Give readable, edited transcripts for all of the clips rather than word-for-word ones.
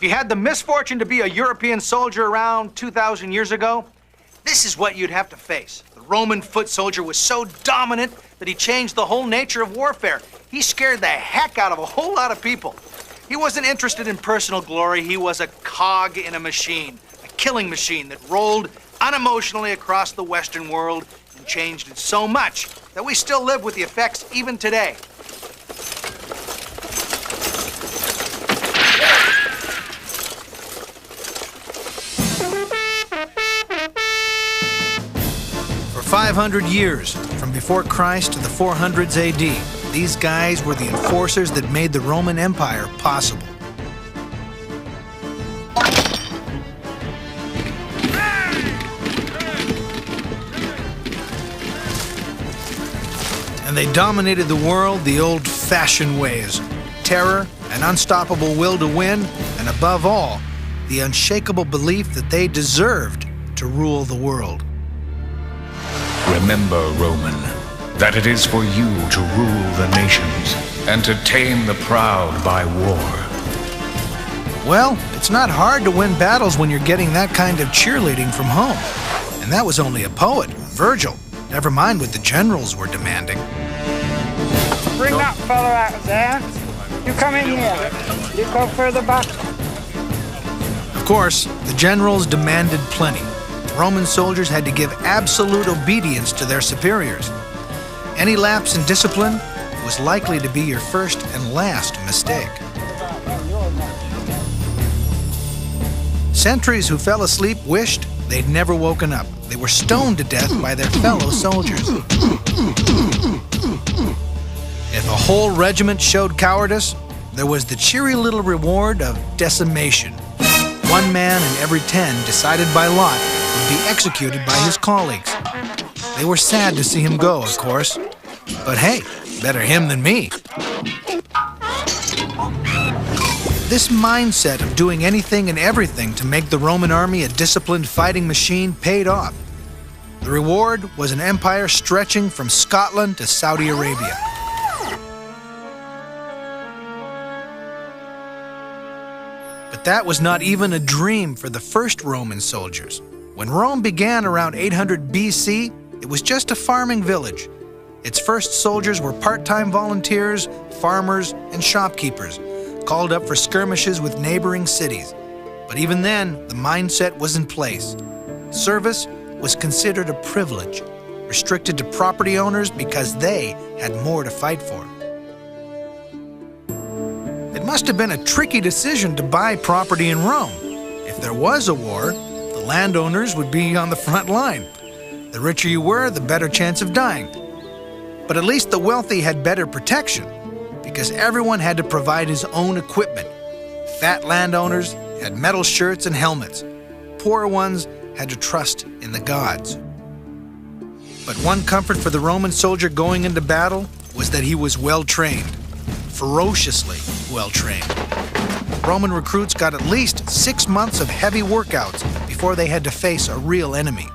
you had the misfortune to be a European soldier around 2,000 years ago, this is what you'd have to face. The Roman foot soldier was so dominant that he changed the whole nature of warfare. He scared the heck out of a whole lot of people. He wasn't interested in personal glory. He was a cog in a machine, a killing machine that rolled unemotionally across the Western world and changed it so much that we still live with the effects even today. For 500 years, from before Christ to the 400s AD, these guys were the enforcers that made the Roman Empire possible. And they dominated the world the old-fashioned ways. Terror, an unstoppable will to win, and above all, the unshakable belief that they deserved to rule the world. Remember, Roman, that it is for you to rule the nations and to tame the proud by war. Well, it's not hard to win battles when you're getting that kind of cheerleading from home. And that was only a poet, Virgil. Never mind what the generals were demanding. Bring that fellow out there. You come in here. You go further back. Of course, the generals demanded plenty. Roman soldiers had to give absolute obedience to their superiors. Any lapse in discipline was likely to be your first and last mistake. Sentries who fell asleep wished they'd never woken up. They were stoned to death by their fellow soldiers. If a whole regiment showed cowardice, there was the cheery little reward of decimation. 1 man in every 10, decided by lot, would be executed by his colleagues. They were sad to see him go, of course. But hey, better him than me. This mindset of doing anything and everything to make the Roman army a disciplined fighting machine paid off. The reward was an empire stretching from Scotland to Saudi Arabia. But that was not even a dream for the first Roman soldiers. When Rome began around 800 BC, it was just a farming village. Its first soldiers were part-time volunteers, farmers, and shopkeepers, called up for skirmishes with neighboring cities. But even then, the mindset was in place. Service was considered a privilege, restricted to property owners because they had more to fight for. It must have been a tricky decision to buy property in Rome. If there was a war, the landowners would be on the front line. The richer you were, the better chance of dying. But at least the wealthy had better protection, because everyone had to provide his own equipment. Fat landowners had metal shirts and helmets. Poor ones had to trust in the gods. But one comfort for the Roman soldier going into battle was that he was well-trained, ferociously well-trained. Roman recruits got at least 6 months of heavy workouts before they had to face a real enemy.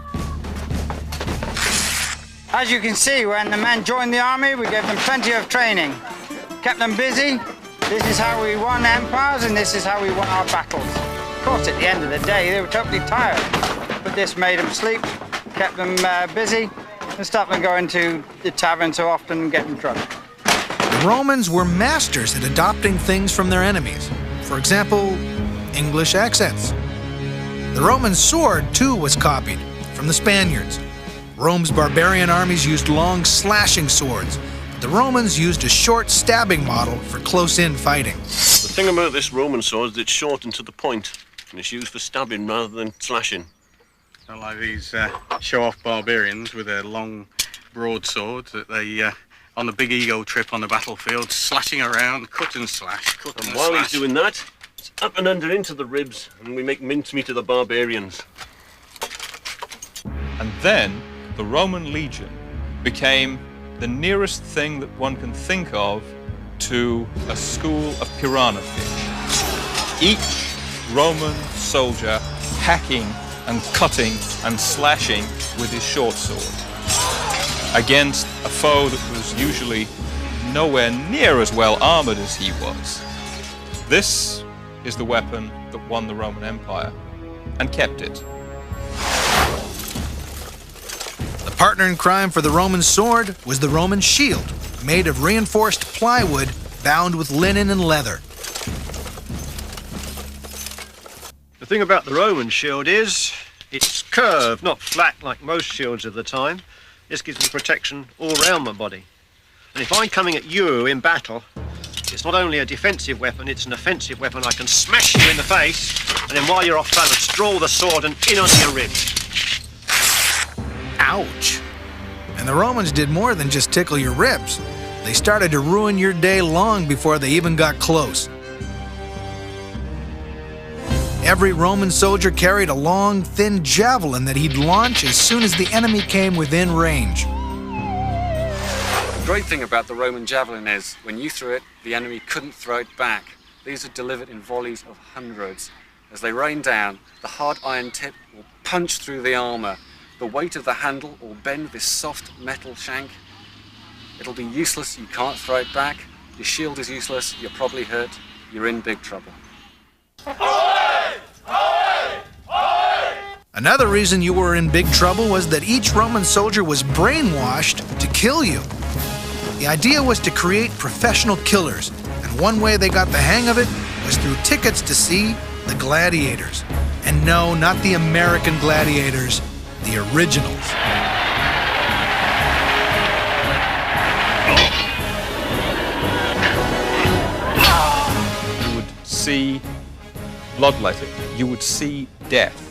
As you can see, when the men joined the army, we gave them plenty of training. Kept them busy. This is how we won empires, and this is how we won our battles. Of course, at the end of the day, they were totally tired. But this made them sleep, kept them busy, and stopped them going to the tavern so often and getting drunk. The Romans were masters at adopting things from their enemies. For example, English accents. The Roman sword, too, was copied from the Spaniards. Rome's barbarian armies used long slashing swords. The Romans used a short stabbing model for close-in fighting. The thing about this Roman sword is it's short and to the point, and it's used for stabbing rather than slashing. Not like these show-off barbarians with their long broadswords that they, on the big ego trip on the battlefield, slashing around, cut and slash, cut and slash. And while he's doing that, it's up and under into the ribs, and we make mincemeat of the barbarians. And then the Roman legion became the nearest thing that one can think of to a school of piranha fish. Each Roman soldier hacking and cutting and slashing with his short sword against a foe that was usually nowhere near as well armored as he was. This is the weapon that won the Roman Empire, and kept it. The partner in crime for the Roman sword was the Roman shield, made of reinforced plywood bound with linen and leather. The thing about the Roman shield is it's curved, not flat like most shields of the time. This gives me protection all around my body. And if I'm coming at you in battle, it's not only a defensive weapon, it's an offensive weapon. I can smash you in the face, and then while you're off balance, draw the sword and in under your ribs. Ouch! And the Romans did more than just tickle your ribs. They started to ruin your day long before they even got close. Every Roman soldier carried a long, thin javelin that he'd launch as soon as the enemy came within range. The great thing about the Roman javelin is, when you threw it, the enemy couldn't throw it back. These are delivered in volleys of hundreds. As they rain down, the hard iron tip will punch through the armor. The weight of the handle will bend this soft metal shank. It'll be useless, you can't throw it back. Your shield is useless, you're probably hurt, you're in big trouble. Another reason you were in big trouble was that each Roman soldier was brainwashed to kill you. The idea was to create professional killers, and one way they got the hang of it was through tickets to see the gladiators. And no, not the American gladiators, the originals. You would see bloodletting, you would see death.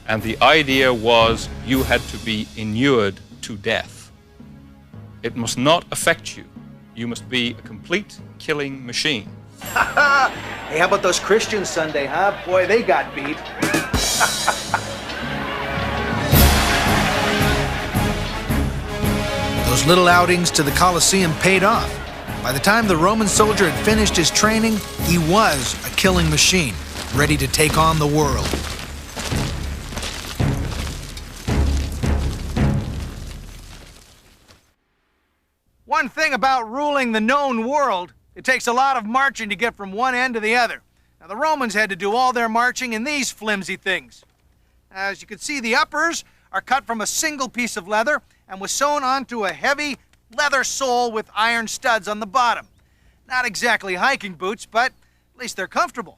And the idea was you had to be inured to death. It must not affect you. You must be a complete killing machine. Hey, how about those Christians Sunday, huh? Boy, they got beat. Those little outings to the Colosseum paid off. By the time the Roman soldier had finished his training, he was a killing machine, ready to take on the world. One thing about ruling the known world, it takes a lot of marching to get from one end to the other. Now, the Romans had to do all their marching in these flimsy things. As you can see, the uppers are cut from a single piece of leather and was sewn onto a heavy leather sole with iron studs on the bottom. Not exactly hiking boots, but at least they're comfortable.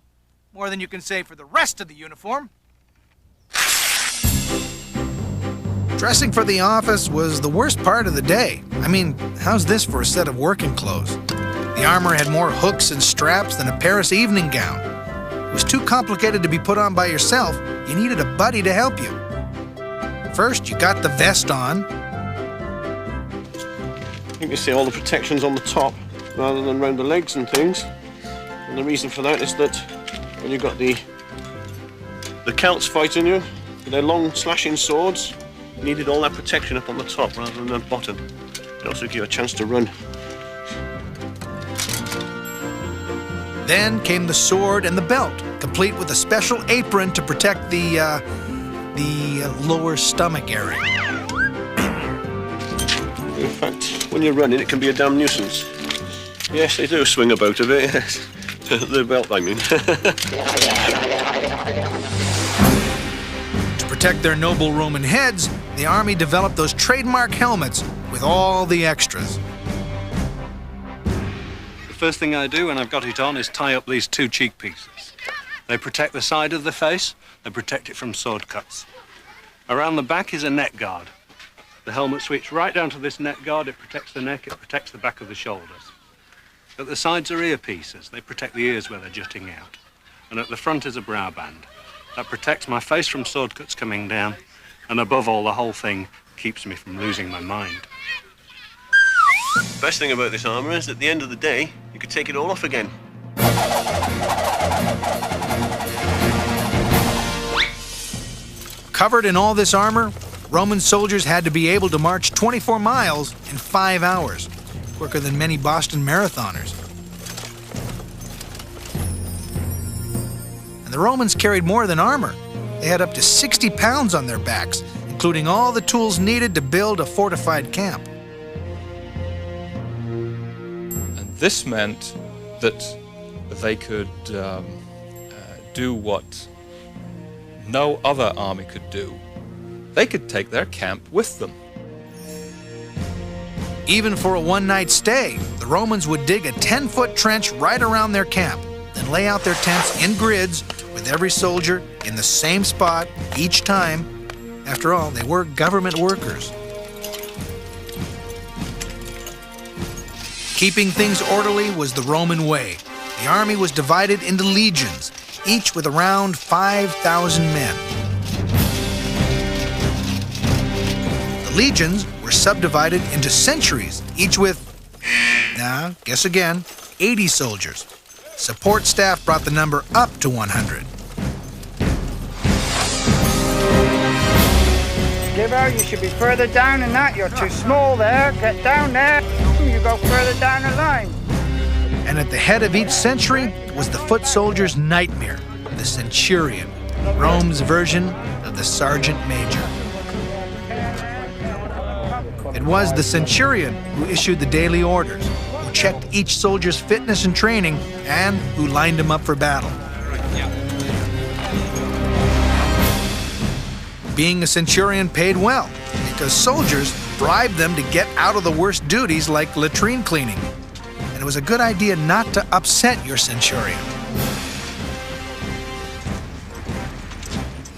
More than you can say for the rest of the uniform. Dressing for the office was the worst part of the day. I mean, how's this for a set of working clothes? The armor had more hooks and straps than a Paris evening gown. It was too complicated to be put on by yourself. You needed a buddy to help you. First, you got the vest on. You can see all the protections on the top rather than around the legs and things. And the reason for that is that when you've got the Celts fighting you with their long slashing swords, you needed all that protection up on the top rather than the bottom. It also gives you a chance to run. Then came the sword and the belt, complete with a special apron to protect the lower stomach area. In fact, when you're running, it can be a damn nuisance. Yes, they do swing about a bit, yes. The belt, I mean. To protect their noble Roman heads, the army developed those trademark helmets with all the extras. The first thing I do when I've got it on is tie up these two cheek pieces. They protect the side of the face, they protect it from sword cuts. Around the back is a neck guard. The helmet sweeps right down to this neck guard. It protects the neck, it protects the back of the shoulders. At the sides are ear pieces. They protect the ears where they're jutting out. And at the front is a brow band. That protects my face from sword cuts coming down. And above all, the whole thing keeps me from losing my mind. The best thing about this armour is at the end of the day, you could take it all off again. Covered in all this armor, Roman soldiers had to be able to march 24 miles in 5 hours, quicker than many Boston marathoners. And the Romans carried more than armor. They had up to 60 pounds on their backs, including all the tools needed to build a fortified camp. And this meant that they could do what no other army could do. They could take their camp with them. Even for a one-night stay, the Romans would dig a 10-foot trench right around their camp, then lay out their tents in grids with every soldier in the same spot each time. After all, they were government workers. Keeping things orderly was the Roman way. The army was divided into legions, each with around 5,000 men. The legions were subdivided into centuries, each with, guess again, 80 soldiers. Support staff brought the number up to 100. Skipper, you should be further down than that. You're too small there. Get down there. You go further down the line. And at the head of each century was the foot soldier's nightmare, the centurion, Rome's version of the sergeant major. It was the centurion who issued the daily orders, who checked each soldier's fitness and training, and who lined them up for battle. Being a centurion paid well, because soldiers bribed them to get out of the worst duties like latrine cleaning. And it was a good idea not to upset your centurion.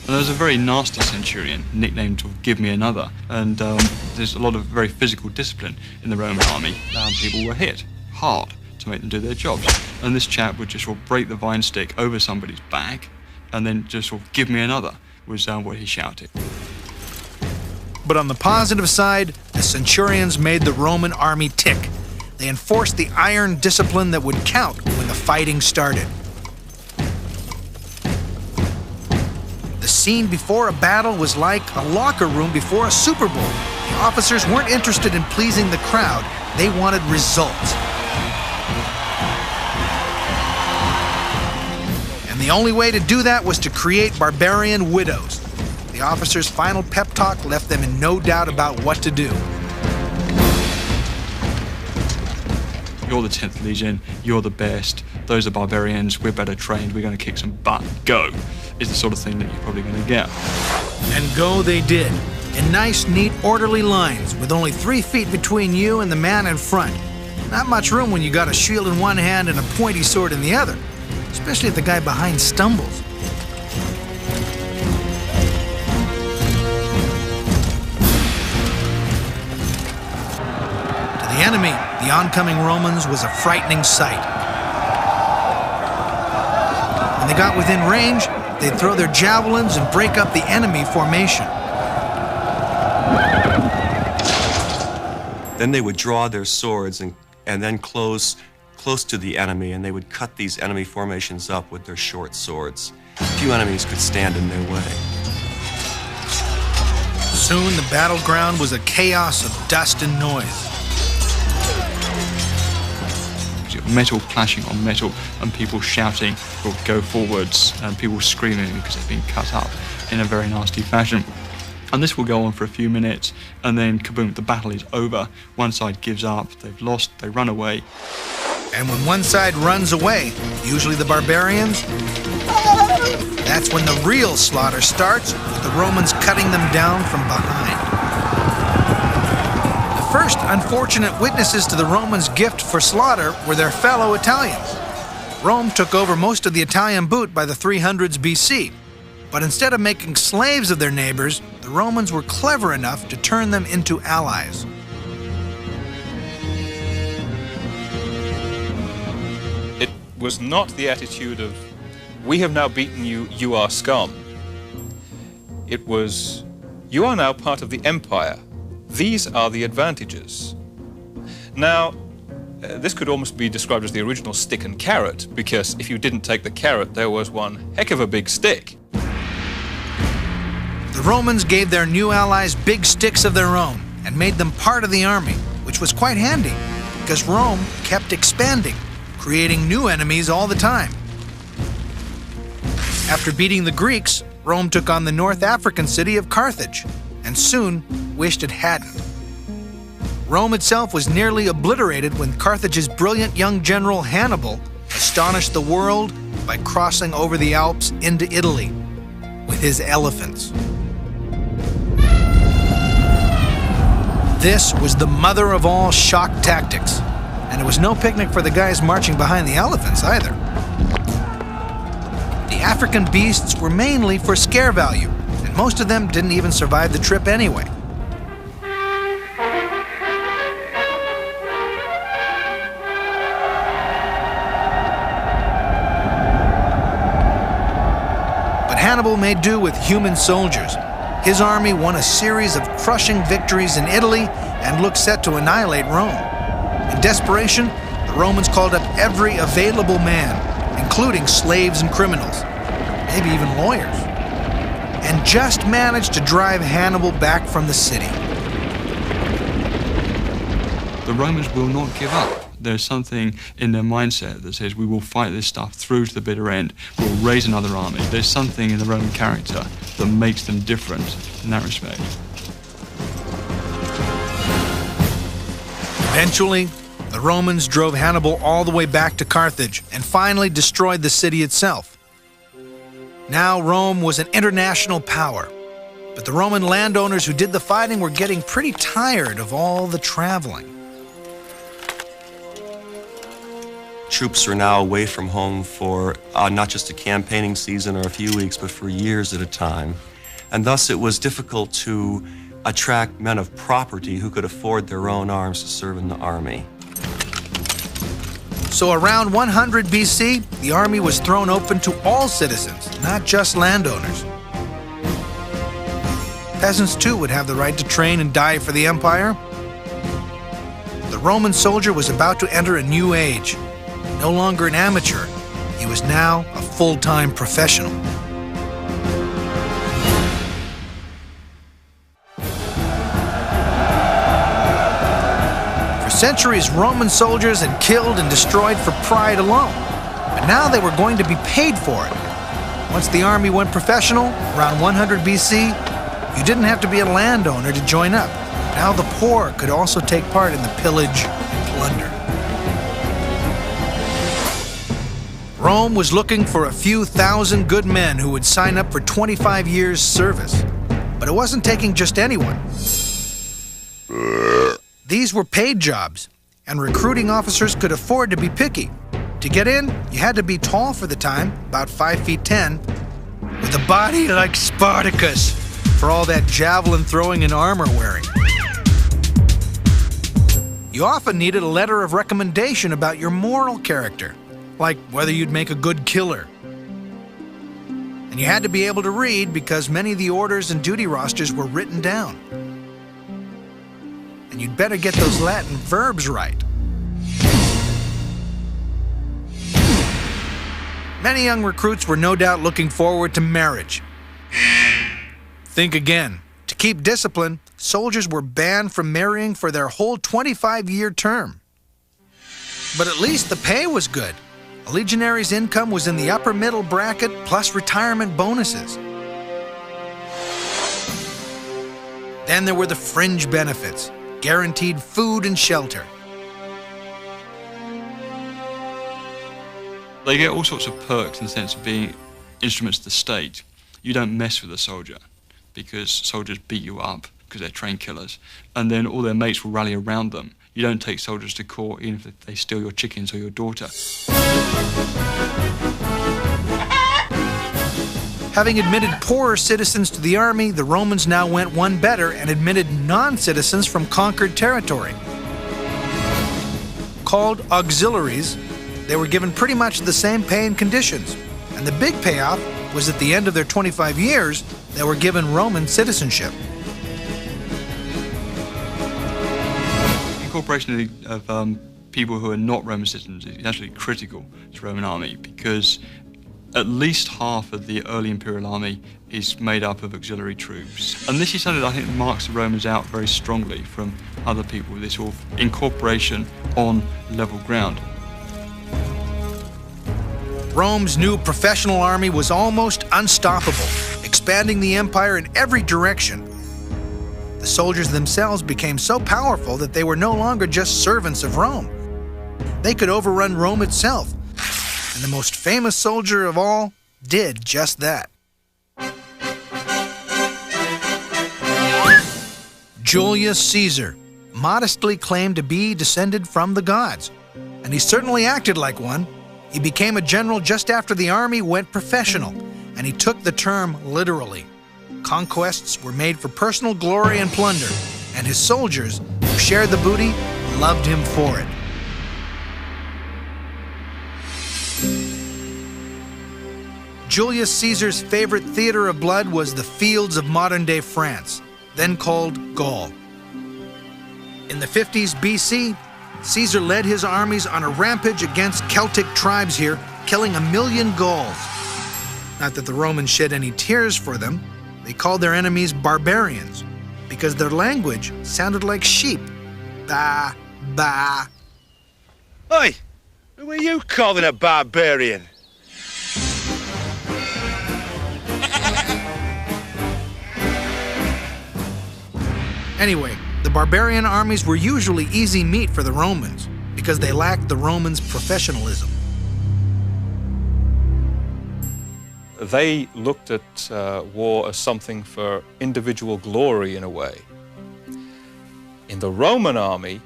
There was a very nasty centurion, nicknamed Give Me Another, and there's a lot of very physical discipline in the Roman army. People were hit hard to make them do their jobs. And this chap would just sort of break the vine stick over somebody's back and then just sort of give me another, was what he shouted. But on the positive side, the centurions made the Roman army tick. They enforced the iron discipline that would count when the fighting started. The scene before a battle was like a locker room before a Super Bowl. The officers weren't interested in pleasing the crowd. They wanted results. And the only way to do that was to create barbarian widows. The officers' final pep talk left them in no doubt about what to do. You're the 10th Legion, you're the best, those are barbarians, we're better trained, we're going to kick some butt, go, is the sort of thing that you're probably going to get. And go they did, in nice, neat, orderly lines, with only 3 feet between you and the man in front. Not much room when you got a shield in one hand and a pointy sword in the other, especially if the guy behind stumbles. To the enemy, the oncoming Romans was a frightening sight. When they got within range, they'd throw their javelins and break up the enemy formation. Then they would draw their swords and then close to the enemy, and they would cut these enemy formations up with their short swords. Few enemies could stand in their way. Soon the battleground was a chaos of dust and noise. Metal clashing on metal and people shouting or go forwards and people screaming because they've been cut up in a very nasty fashion. And this will go on for a few minutes and then kaboom, the battle is over. One side gives up, they've lost, they run away. And when one side runs away, usually the barbarians, that's when the real slaughter starts, with the Romans cutting them down from behind. The first unfortunate witnesses to the Romans' gift for slaughter were their fellow Italians. Rome took over most of the Italian boot by the 300s BC, but instead of making slaves of their neighbors, the Romans were clever enough to turn them into allies. It was not the attitude of, we have now beaten you, you are scum. It was, you are now part of the empire. These are the advantages. Now, this could almost be described as the original stick and carrot, because if you didn't take the carrot, there was one heck of a big stick. The Romans gave their new allies big sticks of their own and made them part of the army, which was quite handy, because Rome kept expanding, creating new enemies all the time. After beating the Greeks, Rome took on the North African city of Carthage, and soon wished it hadn't. Rome itself was nearly obliterated when Carthage's brilliant young general Hannibal astonished the world by crossing over the Alps into Italy with his elephants. This was the mother of all shock tactics, and it was no picnic for the guys marching behind the elephants either. The African beasts were mainly for scare value, and most of them didn't even survive the trip anyway. Hannibal made do with human soldiers. His army won a series of crushing victories in Italy and looked set to annihilate Rome. In desperation, the Romans called up every available man, including slaves and criminals, maybe even lawyers, and just managed to drive Hannibal back from the city. The Romans will not give up. There's something in their mindset that says we will fight this stuff through to the bitter end. We'll raise another army. There's something in the Roman character that makes them different in that respect. Eventually, the Romans drove Hannibal all the way back to Carthage and finally destroyed the city itself. Now Rome was an international power, but the Roman landowners who did the fighting were getting pretty tired of all the traveling. Troops are now away from home for not just a campaigning season or a few weeks, but for years at a time. And thus it was difficult to attract men of property who could afford their own arms to serve in the army. So around 100 BC, the army was thrown open to all citizens, not just landowners. Peasants too would have the right to train and die for the empire. The Roman soldier was about to enter a new age. No longer an amateur, he was now a full-time professional. For centuries, Roman soldiers had killed and destroyed for pride alone, but now they were going to be paid for it. Once the army went professional, around 100 BC, you didn't have to be a landowner to join up. Now the poor could also take part in the pillage and plunder. Rome was looking for a few thousand good men who would sign up for 25 years' service. But it wasn't taking just anyone. These were paid jobs, and recruiting officers could afford to be picky. To get in, you had to be tall for the time, about 5'10", with a body like Spartacus for all that javelin throwing and armor wearing. You often needed a letter of recommendation about your moral character, like whether you'd make a good killer. And you had to be able to read because many of the orders and duty rosters were written down. And you'd better get those Latin verbs right. Many young recruits were no doubt looking forward to marriage. Think again. To keep discipline, soldiers were banned from marrying for their whole 25-year term. But at least the pay was good. A legionary's income was in the upper middle bracket plus retirement bonuses. Then there were the fringe benefits, guaranteed food and shelter. They get all sorts of perks in the sense of being instruments of the state. You don't mess with a soldier because soldiers beat you up because they're trained killers, and then all their mates will rally around them. You don't take soldiers to court even if they steal your chickens or your daughter. Having admitted poorer citizens to the army, the Romans now went one better and admitted non-citizens from conquered territory. Called auxiliaries, they were given pretty much the same pay and conditions. And the big payoff was at the end of their 25 years, they were given Roman citizenship. Incorporation of people who are not Roman citizens is actually critical to the Roman army because at least half of the early imperial army is made up of auxiliary troops. And this is something that I think marks the Romans out very strongly from other people, this sort of incorporation on level ground. Rome's new professional army was almost unstoppable, expanding the empire in every direction. The soldiers themselves became so powerful that they were no longer just servants of Rome. They could overrun Rome itself, and the most famous soldier of all did just that. Julius Caesar modestly claimed to be descended from the gods, and he certainly acted like one. He became a general just after the army went professional, and he took the term literally. Conquests were made for personal glory and plunder, and his soldiers, who shared the booty, loved him for it. Julius Caesar's favorite theater of blood was the fields of modern-day France, then called Gaul. In the 50s BC, Caesar led his armies on a rampage against Celtic tribes here, killing 1 million Gauls. Not that the Romans shed any tears for them. They called their enemies barbarians because their language sounded like sheep. Ba, ba. Oi, who are you calling a barbarian? Anyway, the barbarian armies were usually easy meat for the Romans because they lacked the Romans' professionalism. They looked at war as something for individual glory in a way. In the Roman army,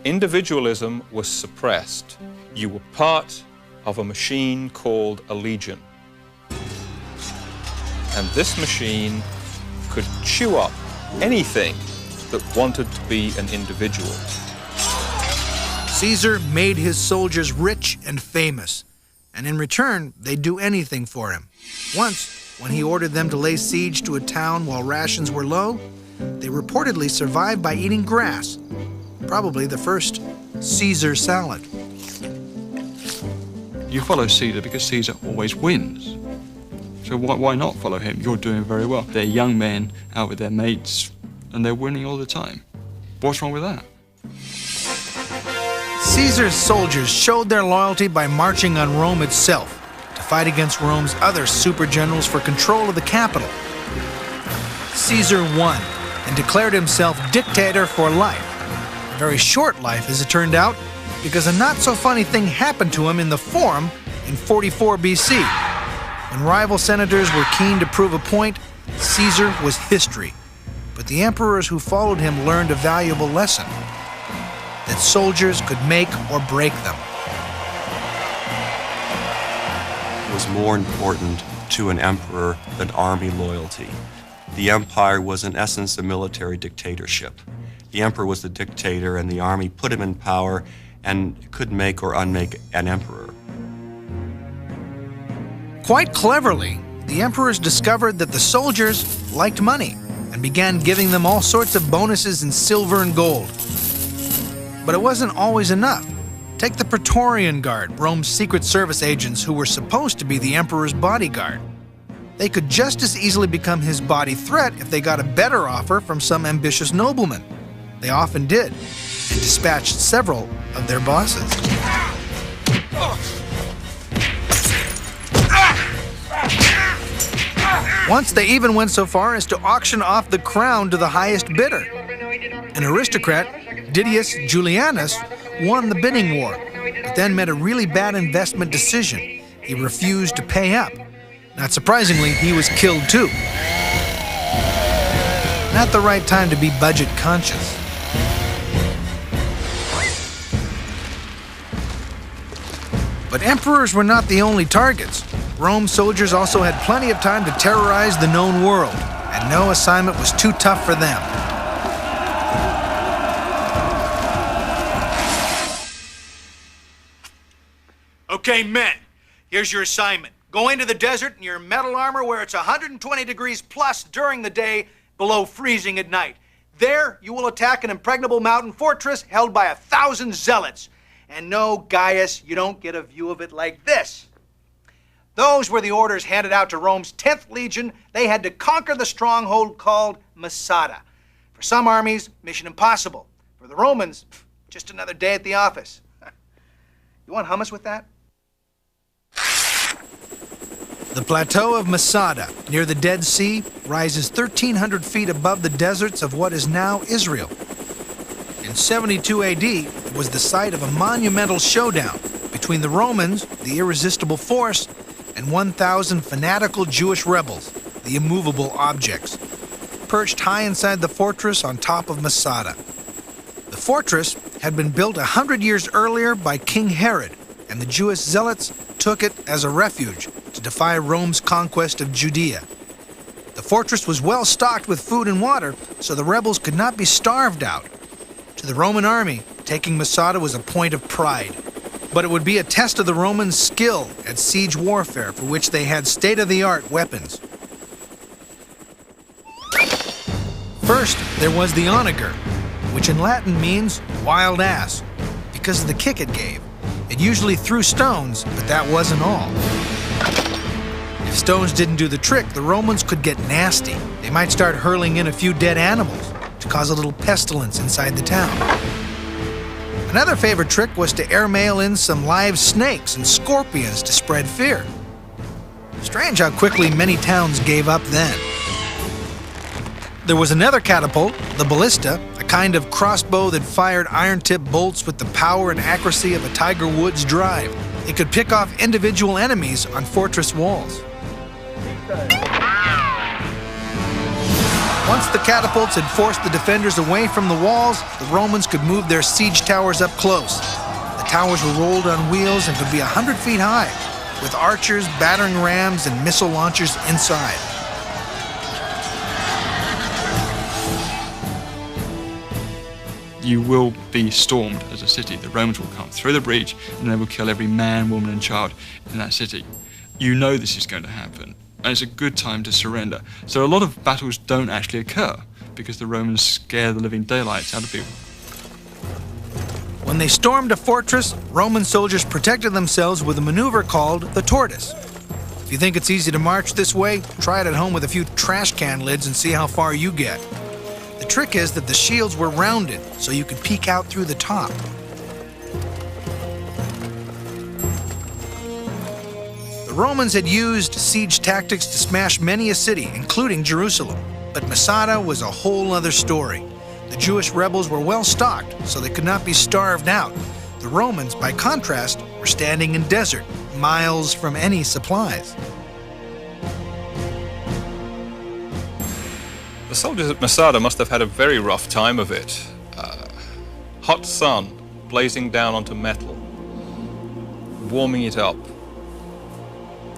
individualism was suppressed. You were part of a machine called a legion. And this machine could chew up anything that wanted to be an individual. Caesar made his soldiers rich and famous, and in return, they'd do anything for him. Once, when he ordered them to lay siege to a town while rations were low, they reportedly survived by eating grass, probably the first Caesar salad. You follow Caesar because Caesar always wins. So why not follow him? You're doing very well. They're young men out with their mates, and they're winning all the time. What's wrong with that? Caesar's soldiers showed their loyalty by marching on Rome itself to fight against Rome's other super generals for control of the capital. Caesar won and declared himself dictator for life. A very short life, as it turned out, because a not-so-funny thing happened to him in the Forum in 44 BC. When rival senators were keen to prove a point, Caesar was history. But the emperors who followed him learned a valuable lesson: that soldiers could make or break them. It was more important to an emperor than army loyalty. The empire was in essence a military dictatorship. The emperor was the dictator, and the army put him in power and could make or unmake an emperor. Quite cleverly, the emperors discovered that the soldiers liked money and began giving them all sorts of bonuses in silver and gold. But it wasn't always enough. Take the Praetorian Guard, Rome's Secret Service agents who were supposed to be the emperor's bodyguard. They could just as easily become his body threat if they got a better offer from some ambitious nobleman. They often did, and dispatched several of their bosses. Once they even went so far as to auction off the crown to the highest bidder. An aristocrat, Didius Julianus, won the bidding war, but then made a really bad investment decision. He refused to pay up. Not surprisingly, he was killed too. Not the right time to be budget conscious. But emperors were not the only targets. Rome soldiers also had plenty of time to terrorize the known world, and no assignment was too tough for them. Okay, men, here's your assignment. Go into the desert in your metal armor where it's 120 degrees plus during the day, below freezing at night. There, you will attack an impregnable mountain fortress held by 1,000 zealots. And no, Gaius, you don't get a view of it like this. Those were the orders handed out to Rome's 10th Legion. They had to conquer the stronghold called Masada. For some armies, mission impossible. For the Romans, just another day at the office. You want hummus with that? The plateau of Masada, near the Dead Sea, rises 1,300 feet above the deserts of what is now Israel. In 72 AD, it was the site of a monumental showdown between the Romans, the irresistible force, and 1,000 fanatical Jewish rebels, the immovable objects, perched high inside the fortress on top of Masada. The fortress had been built 100 years earlier by King Herod, and the Jewish zealots took it as a refuge to defy Rome's conquest of Judea. The fortress was well stocked with food and water, so the rebels could not be starved out. To the Roman army, taking Masada was a point of pride. But it would be a test of the Romans' skill at siege warfare, for which they had state-of-the-art weapons. First, there was the onager, which in Latin means wild ass, because of the kick it gave. It usually threw stones, but that wasn't all. If stones didn't do the trick, the Romans could get nasty. They might start hurling in a few dead animals to cause a little pestilence inside the town. Another favorite trick was to airmail in some live snakes and scorpions to spread fear. Strange how quickly many towns gave up then. There was another catapult, the ballista, a kind of crossbow that fired iron-tipped bolts with the power and accuracy of a Tiger Woods drive. It could pick off individual enemies on fortress walls. Once the catapults had forced the defenders away from the walls, the Romans could move their siege towers up close. The towers were rolled on wheels and could be 100 feet high, with archers, battering rams, and missile launchers inside. You will be stormed as a city. The Romans will come through the breach and they will kill every man, woman and child in that city. You know this is going to happen, and it's a good time to surrender. So a lot of battles don't actually occur because the Romans scare the living daylights out of people. When they stormed a fortress, Roman soldiers protected themselves with a maneuver called the tortoise. If you think it's easy to march this way, try it at home with a few trash can lids and see how far you get. The trick is that the shields were rounded, so you could peek out through the top. The Romans had used siege tactics to smash many a city, including Jerusalem. But Masada was a whole other story. The Jewish rebels were well stocked, so they could not be starved out. The Romans, by contrast, were standing in desert, miles from any supplies. The soldiers at Masada must have had a very rough time of it. Hot sun blazing down onto metal, warming it up.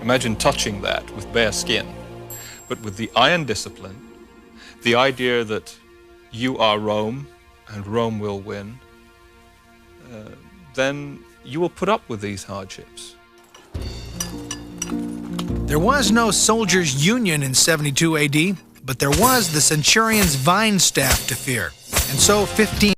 Imagine touching that with bare skin. But with the iron discipline, the idea that you are Rome and Rome will win, then you will put up with these hardships. There was no soldiers' union in 72 AD, but there was the centurion's vine staff to fear. And so 15